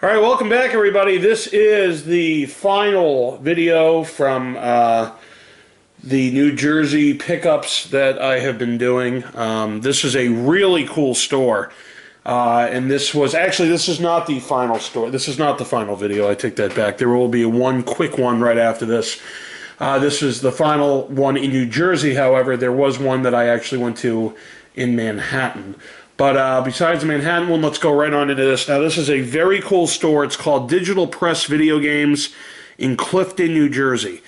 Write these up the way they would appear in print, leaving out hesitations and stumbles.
All right, welcome back, everybody. This is the final video from the New Jersey pickups that I have been doing. This is a really cool store. And this is not the final store. This is not the final video. I take that back. There will be one quick one right after this. This is the final one in New Jersey. However, there was one that I actually went to in Manhattan. But besides the Manhattan one, let's go right on into this. Now, this is a very cool store. It's called Digital Press Video Games in Clifton, New Jersey.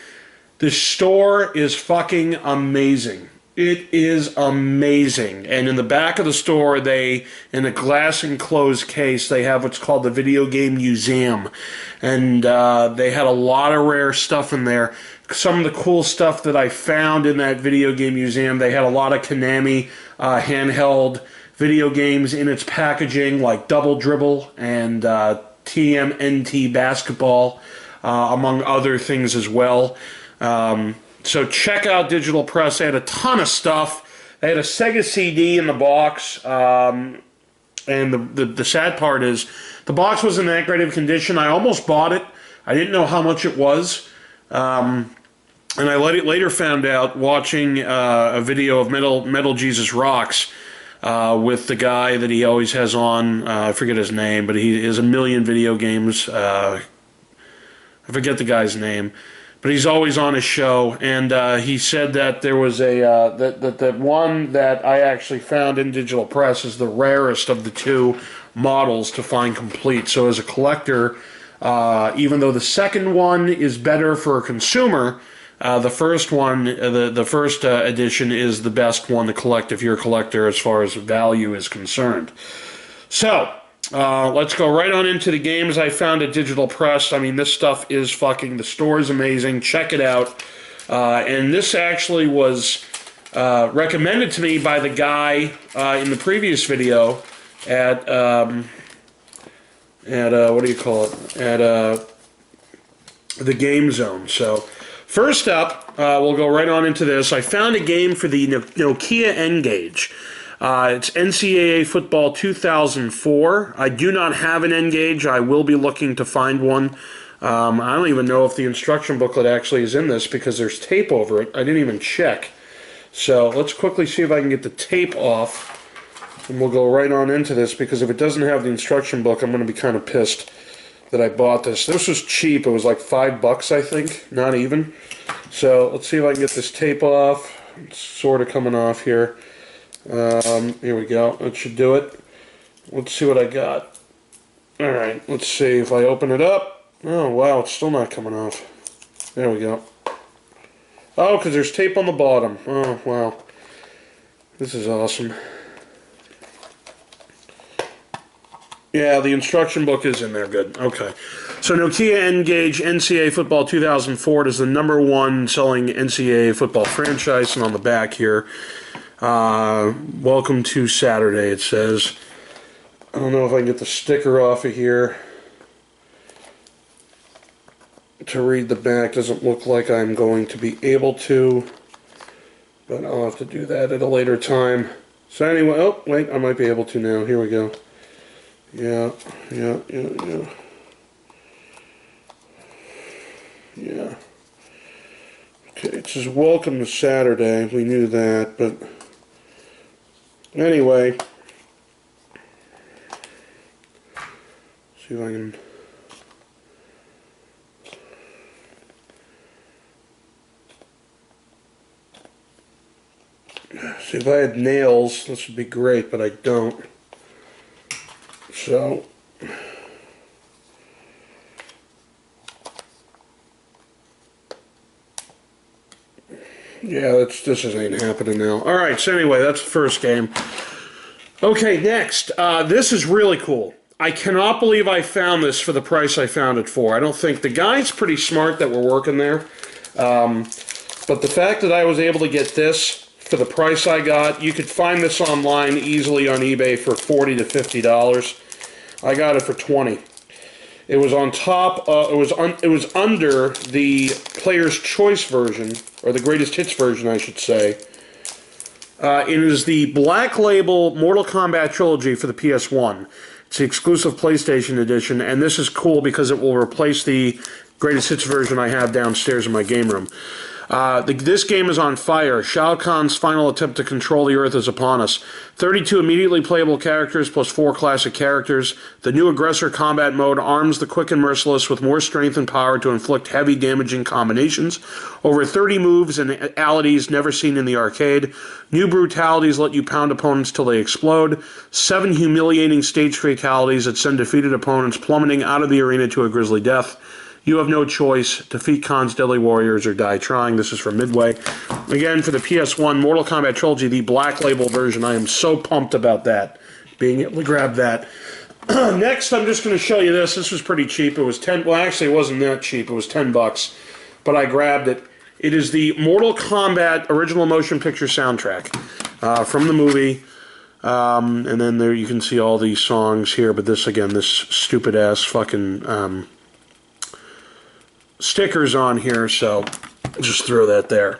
This store is fucking amazing. It is amazing. And in the back of the store, in a glass enclosed case, they have what's called the Video Game Museum. And they had a lot of rare stuff in there. Some of the cool stuff that I found in that Video Game Museum, they had a lot of Konami handheld video games in its packaging, like Double Dribble and TMNT Basketball, among other things as well. So check out Digital Press. They had a ton of stuff. They had a Sega CD in the box. And the sad part is the box was in that great of condition. I almost bought it. I didn't know how much it was. And I later found out watching a video of Metal Jesus Rocks with the guy that he always has on. I forget his name, but he has a million video games. I forget the guy's name. But he's always on his show, and he said that there was that one that I actually found in Digital Press is the rarest of the two models to find complete. So as a collector, even though the second one is better for a consumer, the first one, the first edition is the best one to collect if you're a collector as far as value is concerned. So let's go right on into the games I found at Digital Press. I mean, this stuff is fucking, the store is amazing. Check it out. And this actually was recommended to me by the guy in the previous video at what do you call it? At the Game Zone. So first up, we'll go right on into this. I found a game for the Nokia N-Gage. It's NCAA Football 2004. I do not have an N-Gage. I will be looking to find one. I don't even know if the instruction booklet actually is in this because there's tape over it. I didn't even check. So let's quickly see if I can get the tape off. And we'll go right on into this because if it doesn't have the instruction book, I'm going to be kind of pissed that I bought this. This was cheap. It was like $5, I think. Not even. So let's see if I can get this tape off. It's sort of coming off here. Here we go. That should do it. Let's see what I got. Alright, let's see if I open it up. Oh, wow, it's still not coming off. There we go. Oh, because there's tape on the bottom. Oh, wow. This is awesome. Yeah, the instruction book is in there. Good. Okay. So Nokia N-Gage NCAA Football 2004 is the #1 selling NCAA football franchise, and on the back here, welcome to Saturday, it says. I don't know if I can get the sticker off of here to read the back. Doesn't look like I'm going to be able to, but I'll have to do that at a later time. So anyway, oh, wait, I might be able to now. Here we go. Yeah. Okay, it says welcome to Saturday. We knew that, but anyway, see if I can. See, if I had nails, this would be great, but I don't. So, yeah, this just ain't happening now. Alright, so anyway, that's the first game. Okay, next. This is really cool. I cannot believe I found this for the price I found it for. I don't think the guy's pretty smart that we're working there. But the fact that I was able to get this for the price I got, you could find this online easily on eBay for $40 to $50. I got it for $20. It was on top. It was under the Player's Choice version, or the Greatest Hits version, I should say. It is the Black Label Mortal Kombat Trilogy for the PS1. It's the exclusive PlayStation edition, and this is cool because it will replace the greatest hits version I have downstairs in my game room. This game is on fire. Shao Kahn's final attempt to control the Earth is upon us. 32 immediately playable characters plus 4 classic characters. The new aggressor combat mode arms the quick and merciless with more strength and power to inflict heavy damaging combinations. Over 30 moves and alities never seen in the arcade. New brutalities let you pound opponents till they explode. 7 humiliating stage fatalities that send defeated opponents plummeting out of the arena to a grisly death. You have no choice. Defeat Khan's deadly warriors or die trying. This is from Midway. Again, for the PS1 Mortal Kombat Trilogy, the Black Label version. I am so pumped about that, being able to grab that. Next, I'm just going to show you this. This was pretty cheap. It was 10. Well, actually, it wasn't that cheap. It was $10, but I grabbed it. It is the Mortal Kombat original motion picture soundtrack from the movie. And then there you can see all these songs here. But this, again, this stupid ass fucking stickers on here, so just throw that there.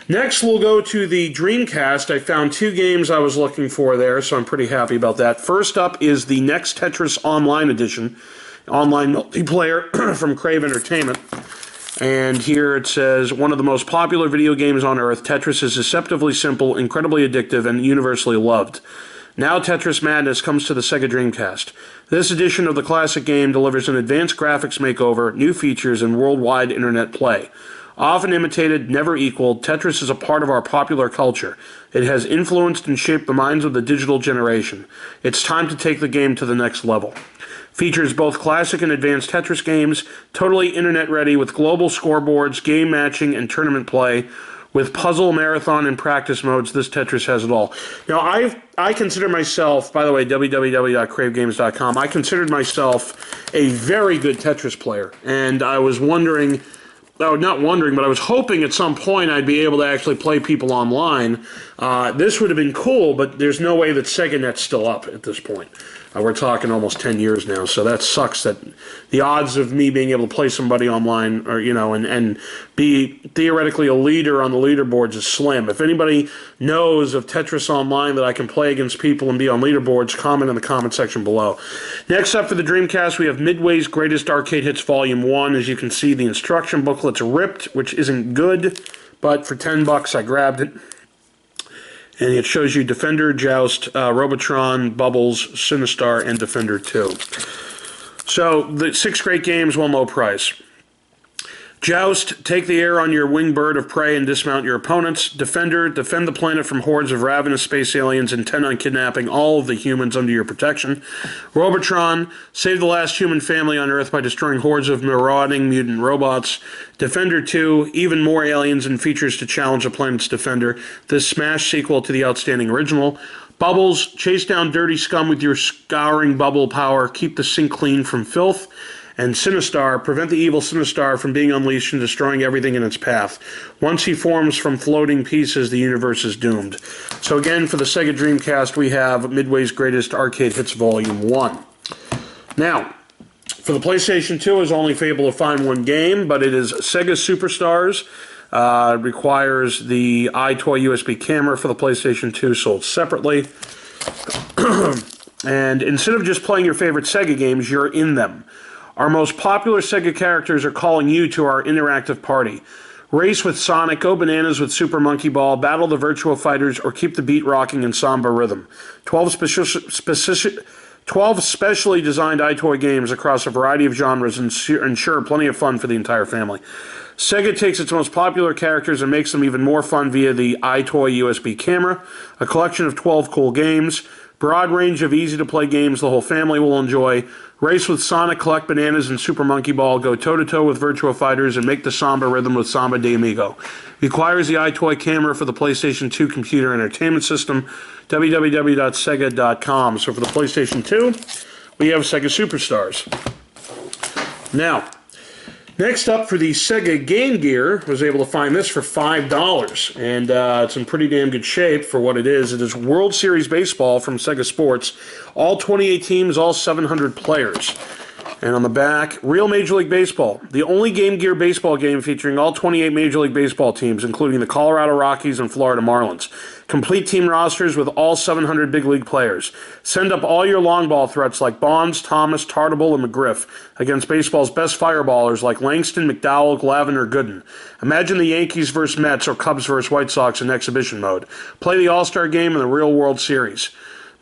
Next, we'll go to the Dreamcast. I found 2 games I was looking for there, so I'm pretty happy about that. First up is the Next Tetris Online Edition, online multiplayer from Crave Entertainment. And here it says, one of the most popular video games on Earth, Tetris is deceptively simple, incredibly addictive, and universally loved. Now Tetris Madness comes to the Sega Dreamcast. This edition of the classic game delivers an advanced graphics makeover, new features, and worldwide internet play. Often imitated, never equaled, Tetris is a part of our popular culture. It has influenced and shaped the minds of the digital generation. It's time to take the game to the next level. Features both classic and advanced Tetris games, totally internet ready with global scoreboards, game matching, and tournament play. With puzzle, marathon, and practice modes, this Tetris has it all. Now, I consider myself, by the way, www.cravegames.com, I considered myself a very good Tetris player. And I was wondering, not wondering, but I was hoping at some point I'd be able to actually play people online. This would have been cool, but there's no way that SegaNet's still up at this point. We're talking almost 10 years now, so that sucks that the odds of me being able to play somebody online or, you know, and be theoretically a leader on the leaderboards is slim. If anybody knows of Tetris Online that I can play against people and be on leaderboards, comment in the comment section below. Next up for the Dreamcast, we have Midway's Greatest Arcade Hits Volume 1. As you can see, the instruction booklet's ripped, which isn't good, but for $10 I grabbed it. And it shows you Defender, Joust, Robotron, Bubbles, Sinistar, and Defender 2. So, the 6 great games, one low price. Joust, take the air on your winged bird of prey and dismount your opponents. Defender, defend the planet from hordes of ravenous space aliens intent on kidnapping all of the humans under your protection. Robotron, save the last human family on Earth by destroying hordes of marauding mutant robots. Defender 2, even more aliens and features to challenge the planet's defender. This smash sequel to the outstanding original. Bubbles, chase down dirty scum with your scouring bubble power. Keep the sink clean from filth. And Sinistar, prevent the evil Sinistar from being unleashed and destroying everything in its path. Once he forms from floating pieces, the universe is doomed. So again, for the Sega Dreamcast, we have Midway's Greatest Arcade Hits Volume 1. Now, for the PlayStation 2, is only able to find one game, but it is Sega Superstars. It requires the iToy USB camera for the PlayStation 2, sold separately. And instead of just playing your favorite Sega games, you're in them. Our most popular Sega characters are calling you to our interactive party. Race with Sonic, go bananas with Super Monkey Ball, battle the Virtua Fighters, or keep the beat rocking in Samba rhythm. 12 specially designed iToy games across a variety of genres ensure plenty of fun for the entire family. Sega takes its most popular characters and makes them even more fun via the iToy USB camera, a collection of 12 cool games, broad range of easy-to-play games the whole family will enjoy. Race with Sonic, collect bananas and Super Monkey Ball, go toe-to-toe with Virtua Fighters, and make the Samba rhythm with Samba de Amigo. Requires the iToy camera for the PlayStation 2 computer entertainment system, www.sega.com. So for the PlayStation 2, we have Sega Superstars. Now, next up for the Sega Game Gear, I was able to find this for $5, and it's in pretty damn good shape for what it is. It is World Series Baseball from Sega Sports. All 28 teams, all 700 players. And on the back, Real Major League Baseball, the only Game Gear baseball game featuring all 28 Major League Baseball teams, including the Colorado Rockies and Florida Marlins. Complete team rosters with all 700 big league players. Send up all your long ball threats like Bonds, Thomas, Tartable, and McGriff against baseball's best fireballers like Langston, McDowell, Glavine, or Gooden. Imagine the Yankees versus Mets or Cubs versus White Sox in exhibition mode. Play the All-Star Game in the Real World Series.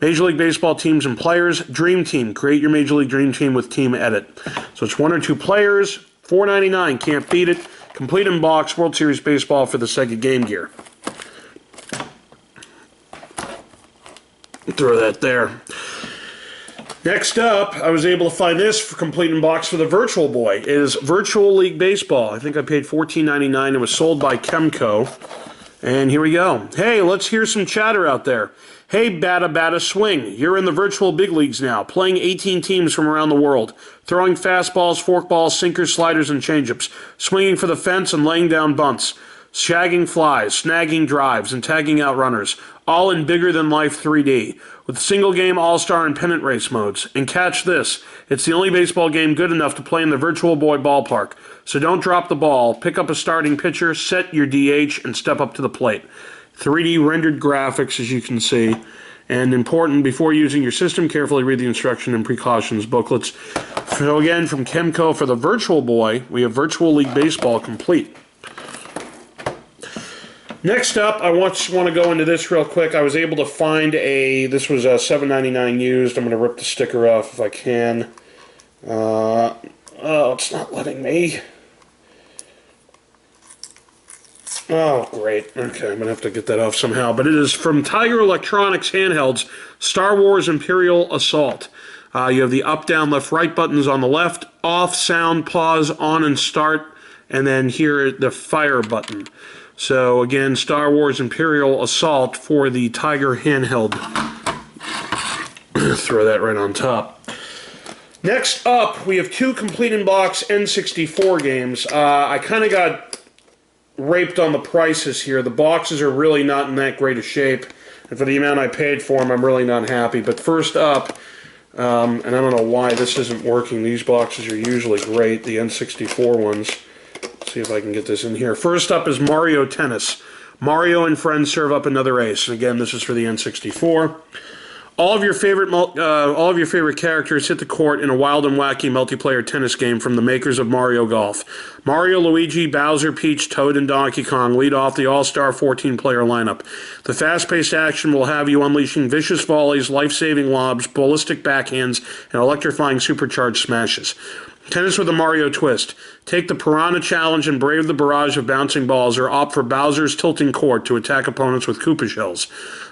Major League Baseball teams and players, Dream Team. Create your Major League Dream Team with Team Edit. So it's 1 or 2 players, $4.99, can't beat it. Complete in box, World Series Baseball for the Sega Game Gear. Throw that there. Next up, I was able to find this for complete in box for the Virtual Boy. It is Virtual League Baseball. I think I paid $14.99. It was sold by Chemco. And here we go. Hey, let's hear some chatter out there. Hey, Bada Swing, you're in the virtual big leagues now, playing 18 teams from around the world, throwing fastballs, forkballs, sinkers, sliders, and changeups, swinging for the fence and laying down bunts, shagging flies, snagging drives, and tagging out runners, all in bigger-than-life 3D, with single-game all-star and pennant race modes. And catch this, it's the only baseball game good enough to play in the Virtual Boy ballpark. So don't drop the ball, pick up a starting pitcher, set your DH, and step up to the plate. 3D rendered graphics, as you can see. And important, before using your system, carefully read the instruction and precautions booklets. So again, from Chemco for the Virtual Boy, we have Virtual League Baseball complete. Next up, I just want to go into this real quick. I was able to find this was $7.99 used. I'm going to rip the sticker off if I can. Oh, it's not letting me. Oh, great. Okay, I'm going to have to get that off somehow. But it is from Tiger Electronics Handhelds, Star Wars Imperial Assault. You have the up, down, left, right buttons on the left, off, sound, pause, on, and start, and then here the fire button. So again, Star Wars Imperial Assault for the Tiger handheld. Throw that right on top. Next up, we have 2 complete-in-box N64 games. I kind of got raped on the prices here. The boxes are really not in that great a shape, and for the amount I paid for them, I'm really not happy. But first up, and I don't know why this isn't working. These boxes are usually great, the N64 ones. Let's see if I can get this in here. First up is Mario Tennis. Mario and friends serve up another ace. And again, this is for the N64. All of your favorite characters hit the court in a wild and wacky multiplayer tennis game from the makers of Mario Golf. Mario, Luigi, Bowser, Peach, Toad, and Donkey Kong lead off the all-star 14-player lineup. The fast-paced action will have you unleashing vicious volleys, life-saving lobs, ballistic backhands, and electrifying supercharged smashes. Tennis with a Mario twist. Take the Piranha Challenge and brave the barrage of bouncing balls, or opt for Bowser's tilting court to attack opponents with Koopa shells.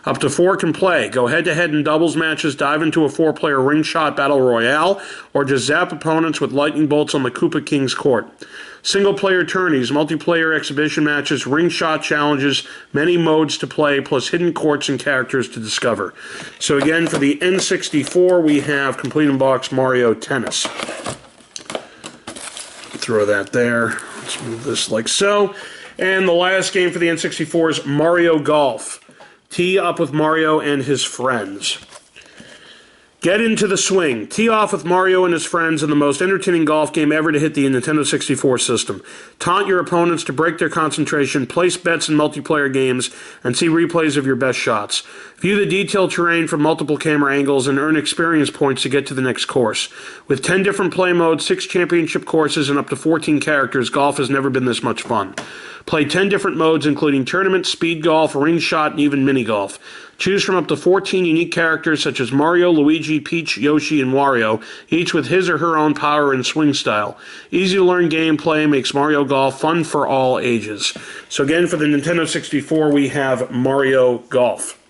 Up to 4 can play. Go head-to-head in doubles matches, dive into a 4-player ring shot battle royale, or just zap opponents with lightning bolts on the Koopa King's court. Single-player tourneys, multiplayer exhibition matches, ring shot challenges, many modes to play, plus hidden courts and characters to discover. So again, for the N64, we have Complete in Box Mario Tennis. Throw that there. Let's move this like so. And the last game for the N64 is Mario Golf. Tee up with Mario and his friends. Get into the swing. Tee off with Mario and his friends in the most entertaining golf game ever to hit the Nintendo 64 system. Taunt your opponents to break their concentration, place bets in multiplayer games, and see replays of your best shots. View the detailed terrain from multiple camera angles and earn experience points to get to the next course. With 10 different play modes, 6 championship courses, and up to 14 characters, golf has never been this much fun. Play 10 different modes, including tournament, speed golf, ring shot, and even mini golf. Choose from up to 14 unique characters such as Mario, Luigi, Peach, Yoshi, and Wario, each with his or her own power and swing style. Easy to learn gameplay makes Mario Golf fun for all ages. So again, for the Nintendo 64, we have Mario Golf.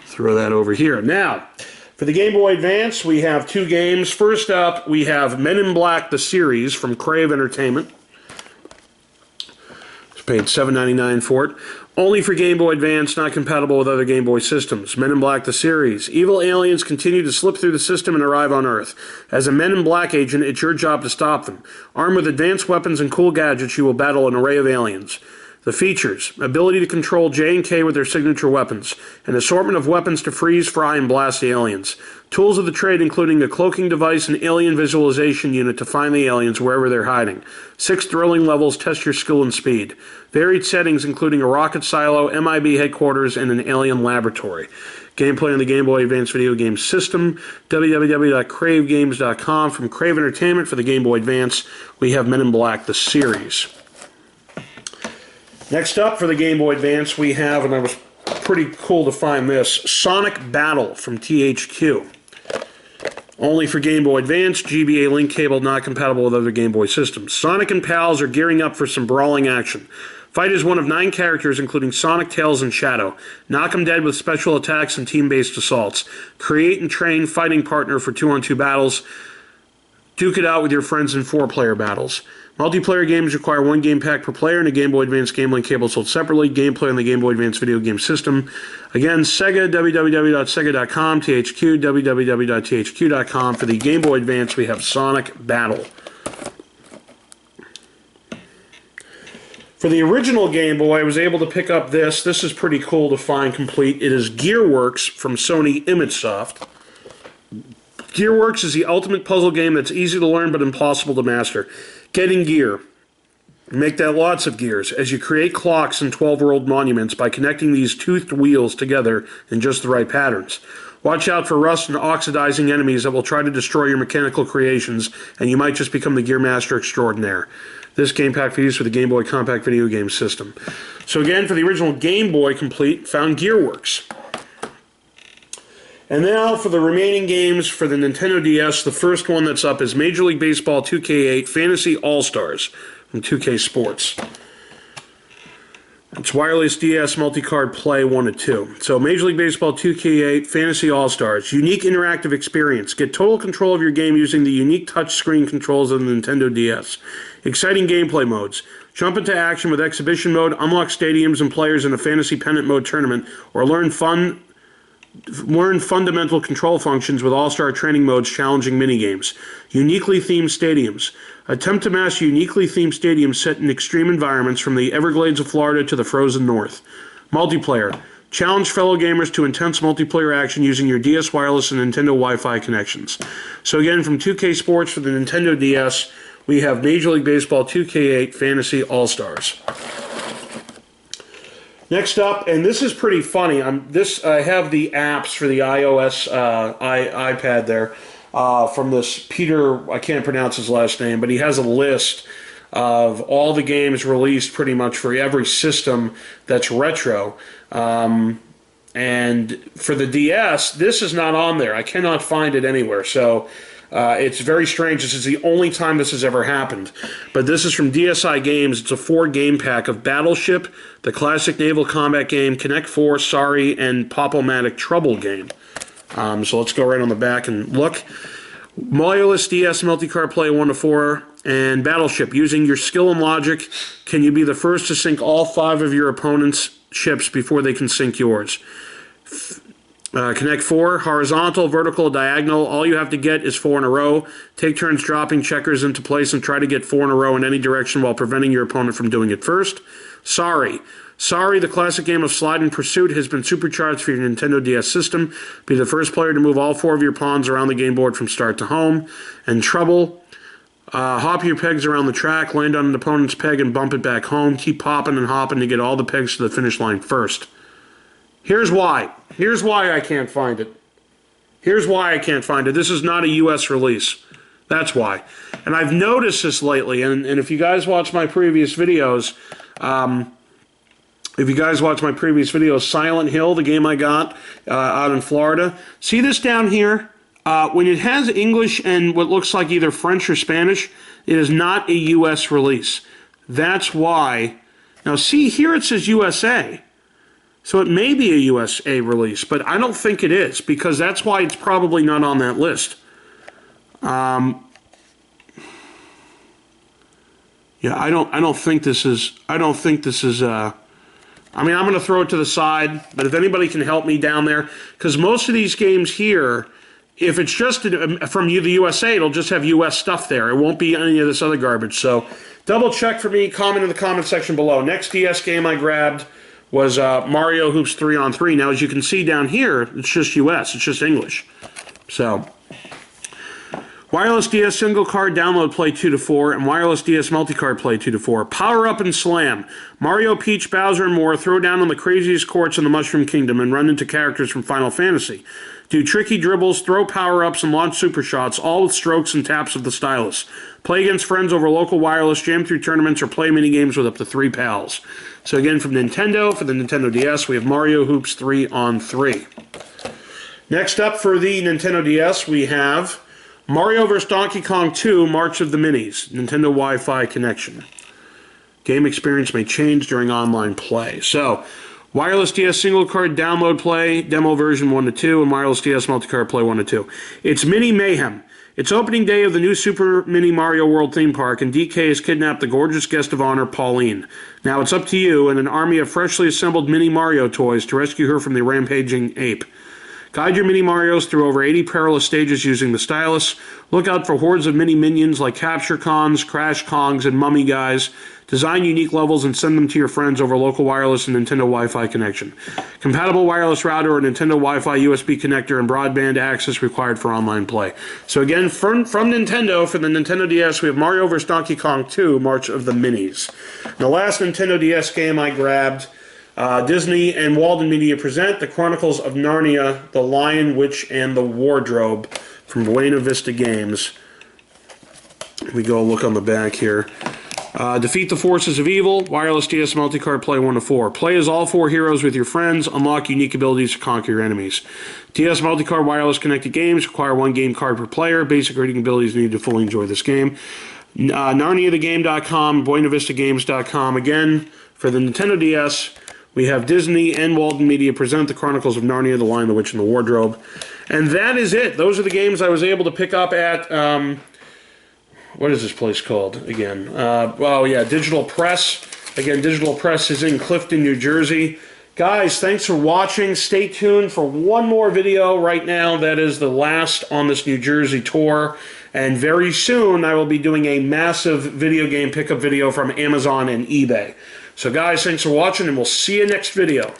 Throw that over here. Now, for the Game Boy Advance, we have 2 games. First up, we have Men in Black, the series from Crave Entertainment. Paid $7.99 for it. Only for Game Boy Advance, not compatible with other Game Boy systems. Men in Black, the series. Evil aliens continue to slip through the system and arrive on Earth. As a Men in Black agent, it's your job to stop them. Armed with advanced weapons and cool gadgets, you will battle an array of aliens. The features: ability to control J and K with their signature weapons, an assortment of weapons to freeze, fry, and blast the aliens. Tools of the trade including a cloaking device and alien visualization unit to find the aliens wherever they're hiding. 6 thrilling levels test your skill and speed. Varied settings including a rocket silo, MIB headquarters, and an alien laboratory. Gameplay on the Game Boy Advance video game system. www.cravegames.com. From Crave Entertainment for the Game Boy Advance, we have Men in Black, the series. Next up for the Game Boy Advance, we have, and I was pretty cool to find this, Sonic Battle from THQ. Only for Game Boy Advance, GBA link cable not compatible with other Game Boy systems. Sonic and pals are gearing up for some brawling action. Fight as one of 9 characters, including Sonic, Tails, and Shadow. Knock 'em dead with special attacks and team-based assaults. Create and train fighting partner for 2-on-2 battles. Duke it out with your friends in 4-player battles. Multiplayer games require 1 game pack per player and a Game Boy Advance Game Link cable sold separately. Gameplay on the Game Boy Advance video game system. Again, Sega, www.sega.com, THQ, www.thq.com. For the Game Boy Advance, we have Sonic Battle. For the original Game Boy, I was able to pick up this. This is pretty cool to find complete. It is Gearworks from Sony ImageSoft. Gearworks is the ultimate puzzle game that's easy to learn but impossible to master. Get in gear. Make that lots of gears as you create clocks and 12-world monuments by connecting these toothed wheels together in just the right patterns. Watch out for rust and oxidizing enemies that will try to destroy your mechanical creations, and you might just become the gear master extraordinaire. This game pack for use with the Game Boy Compact Video Game System. So again, for the original Game Boy complete, found Gearworks. And now for the remaining games for the Nintendo DS, the first one that's up is Major League Baseball 2K8 Fantasy All-Stars from 2K Sports. It's wireless DS multi-card play 1 to 2. So Major League Baseball 2K8 Fantasy All-Stars. Unique interactive experience. Get total control of your game using the unique touchscreen controls of the Nintendo DS. Exciting gameplay modes. Jump into action with Exhibition Mode, unlock stadiums and players in a Fantasy Pennant Mode tournament, or learn fundamental control functions with All-Star Training Mode's challenging minigames. Uniquely themed stadiums. Attempt to master uniquely themed stadiums set in extreme environments from the Everglades of Florida to the frozen north. Multiplayer. Challenge fellow gamers to intense multiplayer action using your DS wireless and Nintendo Wi-Fi connections. So again, from 2K Sports for the Nintendo DS, we have Major League Baseball 2K8 Fantasy All-Stars. Next up, and this is pretty funny. I have the apps for the iOS iPad there from this Peter. I can't pronounce his last name, but he has a list of all the games released pretty much for every system that's retro. And for the DS, this is not on there. I cannot find it anywhere. So it's very strange. This is the only time this has ever happened. But this is from DSi Games. It's a 4-game pack of Battleship, the classic naval combat game, Connect 4, Sorry, and Pop-O-Matic Trouble game. So let's go right on the back and look. Wireless DS multi-card play 1 to 4, and Battleship. Using your skill and logic, can you be the first to sink all 5 of your opponent's ships before they can sink yours? Connect 4, horizontal, vertical, diagonal. All you have to get is 4 in a row. Take turns dropping checkers into place and try to get 4 in a row in any direction while preventing your opponent from doing it first. Sorry. Sorry, the classic game of Slide and Pursuit has been supercharged for your Nintendo DS system. Be the first player to move all 4 of your pawns around the game board from start to home. And Trouble. Hop your pegs around the track, land on an opponent's peg and bump it back home. Keep popping and hopping to get all the pegs to the finish line first. Here's why. Here's why I can't find it. Here's why I can't find it. This is not a US release. That's why. And I've noticed this lately, and if you guys watch my previous videos, Silent Hill, the game I got out in Florida, see this down here? When it has English and what looks like either French or Spanish, it is not a US release. That's why. Now see, here it says USA. So it may be a USA release, but I don't think it is, because that's why it's probably not on that list. Yeah, I don't think this is. I mean, I'm going to throw it to the side, but if anybody can help me down there, because most of these games here, if it's just from the USA, it'll just have US stuff there. It won't be any of this other garbage. So double check for me, comment in the comment section below. Next DS game I grabbed was Mario Hoops 3-on-3. Now, as you can see down here, it's just US. It's just English. So, wireless DS single card download play 2 to 4, and wireless DS multi-card play 2 to 4. Power up and slam. Mario, Peach, Bowser, and more throw down on the craziest courts in the Mushroom Kingdom and run into characters from Final Fantasy. Do tricky dribbles, throw power-ups, and launch super shots, all with strokes and taps of the stylus. Play against friends over local wireless, jam through tournaments, or play minigames with up to 3 pals. So again, from Nintendo, for the Nintendo DS, we have Mario Hoops 3-on-3. Next up for the Nintendo DS, we have Mario vs. Donkey Kong 2, March of the Minis, Nintendo Wi-Fi connection. Game experience may change during online play. So, wireless DS single card download play, demo version 1 to 2, and wireless DS multi-card play 1 to 2. It's Mini Mayhem. It's opening day of the new Super Mini Mario World theme park, and DK has kidnapped the gorgeous guest of honor, Pauline. Now it's up to you and an army of freshly assembled Mini Mario toys to rescue her from the rampaging ape. Guide your Mini Marios through over 80 perilous stages using the stylus. Look out for hordes of mini minions like Capture Cons, Crash Kongs, and Mummy Guys. Design unique levels and send them to your friends over local wireless and Nintendo Wi-Fi connection. Compatible wireless router or Nintendo Wi-Fi USB connector and broadband access required for online play. So again, from Nintendo, for the Nintendo DS, we have Mario vs. Donkey Kong 2, March of the Minis. The last Nintendo DS game I grabbed, Disney and Walden Media present The Chronicles of Narnia, The Lion, Witch, and the Wardrobe from Buena Vista Games. We go look on the back here. Defeat the forces of evil, wireless DS multi-card play 1 to 4. Play as all 4 heroes with your friends, unlock unique abilities to conquer your enemies. DS multi-card wireless connected games require 1 game card per player. Basic reading abilities needed to fully enjoy this game. NarniaTheGame.com, BuenaVistaGames.com. Again, for the Nintendo DS, we have Disney and Walden Media present The Chronicles of Narnia, The Lion, the Witch, and the Wardrobe. And that is it. Those are the games I was able to pick up at... what is this place called again? Well, yeah, Digital Press. Again, Digital Press is in Clifton, New Jersey. Guys, thanks for watching. Stay tuned for one more video right now. That is the last on this New Jersey tour. And very soon, I will be doing a massive video game pickup video from Amazon and eBay. So guys, thanks for watching, and we'll see you next video.